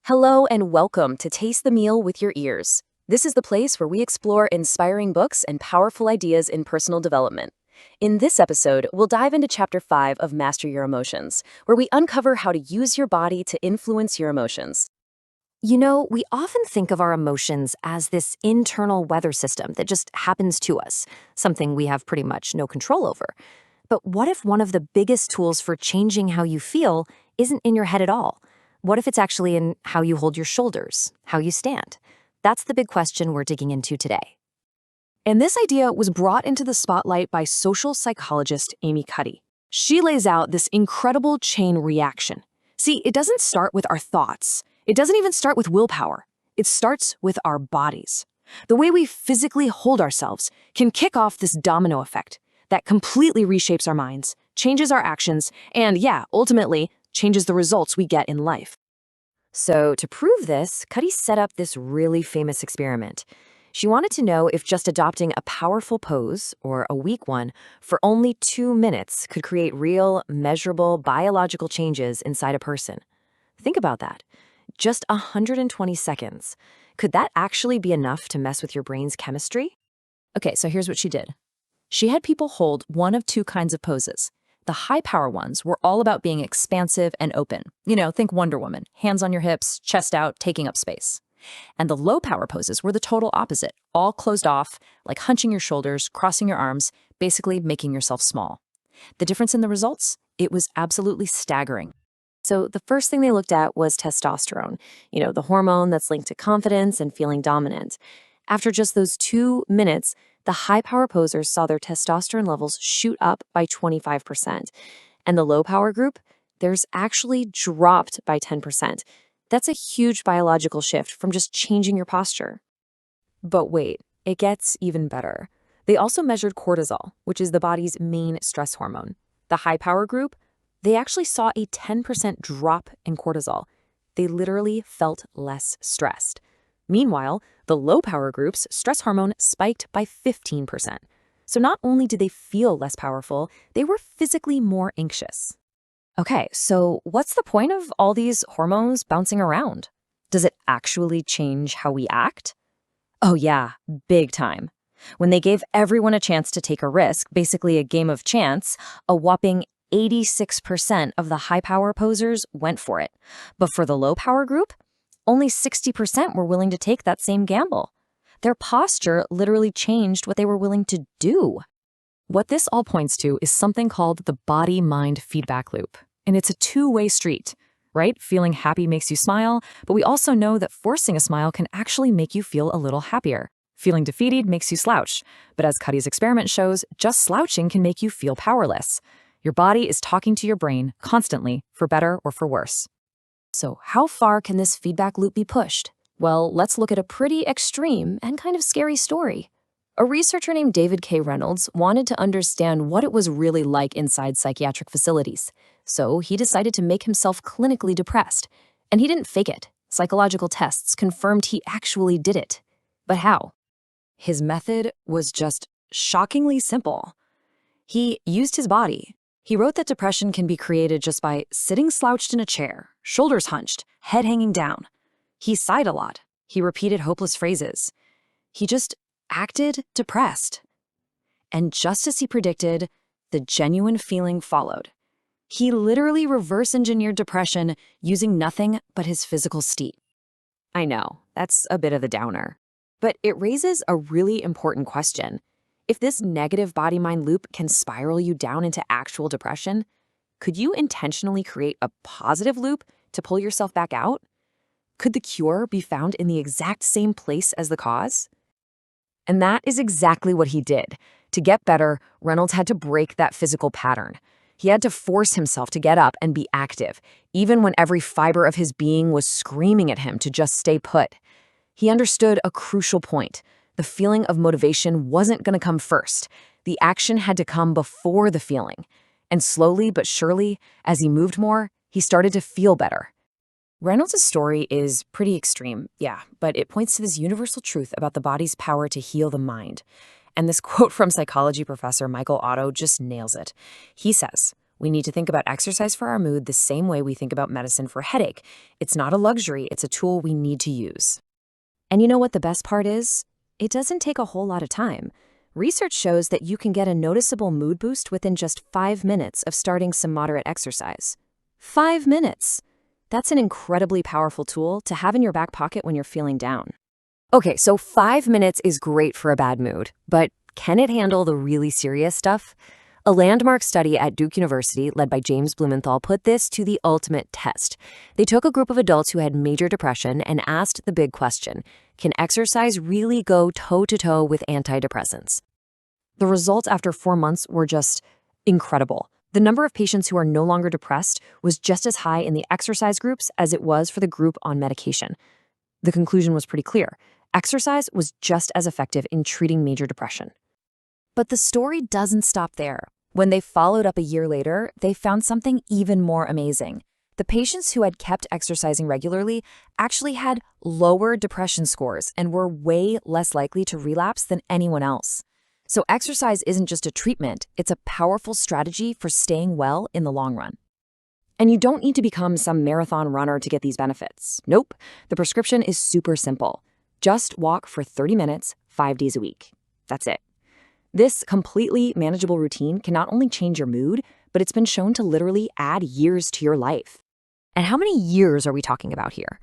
Hello and welcome to Taste the Meal with Your Ears. This is the place where we explore inspiring books and powerful ideas in personal development. In this episode, we'll dive into Chapter 5 of Master Your Emotions, where we uncover how to use your body to influence your emotions. You know, we often think of our emotions as this internal weather system that just happens to us, something we have pretty much no control over. But what if one of the biggest tools for changing how you feel isn't in your head at all? What if it's actually in how you hold your shoulders, how you stand? That's the big question we're digging into today. And this idea was brought into the spotlight by social psychologist Amy Cuddy. She lays out this incredible chain reaction. See, it doesn't start with our thoughts. It doesn't even start with willpower. It starts with our bodies. The way we physically hold ourselves can kick off this domino effect that completely reshapes our minds, changes our actions, and ultimately changes the results we get in life. So to prove this, Cuddy set up this really famous experiment. She wanted to know if just adopting a powerful pose, or a weak one, for only 2 minutes could create real, measurable biological changes inside a person. Think about that. Just 120 seconds. Could that actually be enough to mess with your brain's chemistry? Okay, so here's what she did. She had people hold one of two kinds of poses. The high-power ones were all about being expansive and open. Think Wonder Woman, hands on your hips, chest out, taking up space. And the low-power poses were the total opposite, all closed off, like hunching your shoulders, crossing your arms, basically making yourself small. The difference in the results? It was absolutely staggering. So the first thing they looked at was testosterone, the hormone that's linked to confidence and feeling dominant. After just those 2 minutes, the high-power posers saw their testosterone levels shoot up by 25%. And the low-power group, theirs actually dropped by 10%. That's a huge biological shift from just changing your posture. But wait, it gets even better. They also measured cortisol, which is the body's main stress hormone. The high-power group, they actually saw a 10% drop in cortisol. They literally felt less stressed. Meanwhile, the low-power group's stress hormone spiked by 15%. So not only did they feel less powerful, they were physically more anxious. Okay, so what's the point of all these hormones bouncing around? Does it actually change how we act? Oh yeah, big time. When they gave everyone a chance to take a risk, basically a game of chance, a whopping 86% of the high-power posers went for it. But for the low-power group, only 60% were willing to take that same gamble. Their posture literally changed what they were willing to do. What this all points to is something called the body-mind feedback loop. And it's a two-way street, right? Feeling happy makes you smile, but we also know that forcing a smile can actually make you feel a little happier. Feeling defeated makes you slouch, but as Cuddy's experiment shows, just slouching can make you feel powerless. Your body is talking to your brain constantly, for better or for worse. So how far can this feedback loop be pushed? Well, let's look at a pretty extreme and kind of scary story. A researcher named David K. Reynolds wanted to understand what it was really like inside psychiatric facilities. So he decided to make himself clinically depressed. And he didn't fake it. Psychological tests confirmed he actually did it. But how? His method was just shockingly simple. He used his body. He wrote that depression can be created just by sitting slouched in a chair, shoulders hunched, head hanging down. He sighed a lot. He repeated hopeless phrases. He just acted depressed. And just as he predicted, the genuine feeling followed. He literally reverse-engineered depression using nothing but his physical state. I know, that's a bit of a downer. But it raises a really important question. If this negative body-mind loop can spiral you down into actual depression, could you intentionally create a positive loop to pull yourself back out? Could the cure be found in the exact same place as the cause? And that is exactly what he did. To get better, Reynolds had to break that physical pattern. He had to force himself to get up and be active, even when every fiber of his being was screaming at him to just stay put. He understood a crucial point. The feeling of motivation wasn't going to come first. The action had to come before the feeling. And slowly but surely, as he moved more, he started to feel better. Reynolds' story is pretty extreme, but it points to this universal truth about the body's power to heal the mind. And this quote from psychology professor Michael Otto just nails it. He says, We need to think about exercise for our mood the same way we think about medicine for a headache. It's not a luxury, it's a tool we need to use. And you know what the best part is? It doesn't take a whole lot of time. Research shows that you can get a noticeable mood boost within just 5 minutes of starting some moderate exercise. 5 minutes! That's an incredibly powerful tool to have in your back pocket when you're feeling down. Okay, so 5 minutes is great for a bad mood, but can it handle the really serious stuff? A landmark study at Duke University, led by James Blumenthal, put this to the ultimate test. They took a group of adults who had major depression and asked the big question, can exercise really go toe-to-toe with antidepressants? The results after 4 months were just incredible. The number of patients who are no longer depressed was just as high in the exercise groups as it was for the group on medication. The conclusion was pretty clear. Exercise was just as effective in treating major depression. But the story doesn't stop there. When they followed up a year later, they found something even more amazing. The patients who had kept exercising regularly actually had lower depression scores and were way less likely to relapse than anyone else. So exercise isn't just a treatment, it's a powerful strategy for staying well in the long run. And you don't need to become some marathon runner to get these benefits. Nope, the prescription is super simple. Just walk for 30 minutes, 5 days a week. That's it. This completely manageable routine can not only change your mood, but it's been shown to literally add years to your life. And how many years are we talking about here?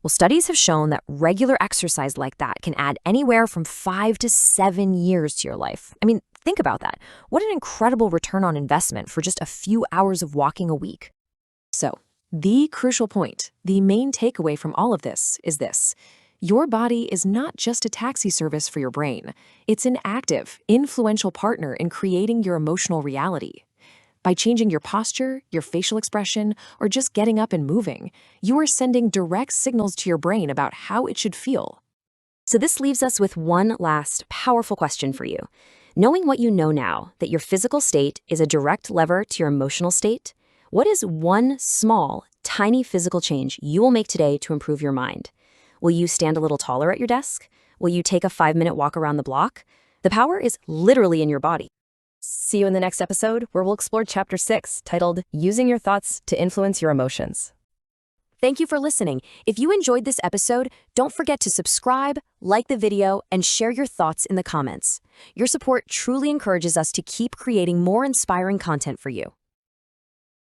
Well, studies have shown that regular exercise like that can add anywhere from 5 to 7 years to your life. I mean, think about that. What an incredible return on investment for just a few hours of walking a week. So, the crucial point, the main takeaway from all of this is this. Your body is not just a taxi service for your brain. It's an active, influential partner in creating your emotional reality. By changing your posture, your facial expression, or just getting up and moving, you are sending direct signals to your brain about how it should feel. So this leaves us with one last powerful question for you. Knowing what you know now, that your physical state is a direct lever to your emotional state, what is one small, tiny physical change you will make today to improve your mind? Will you stand a little taller at your desk? Will you take a 5-minute walk around the block? The power is literally in your body. See you in the next episode, where we'll explore Chapter 6, titled Using Your Thoughts to Influence Your Emotions. Thank you for listening. If you enjoyed this episode, don't forget to subscribe, like the video, and share your thoughts in the comments. Your support truly encourages us to keep creating more inspiring content for you.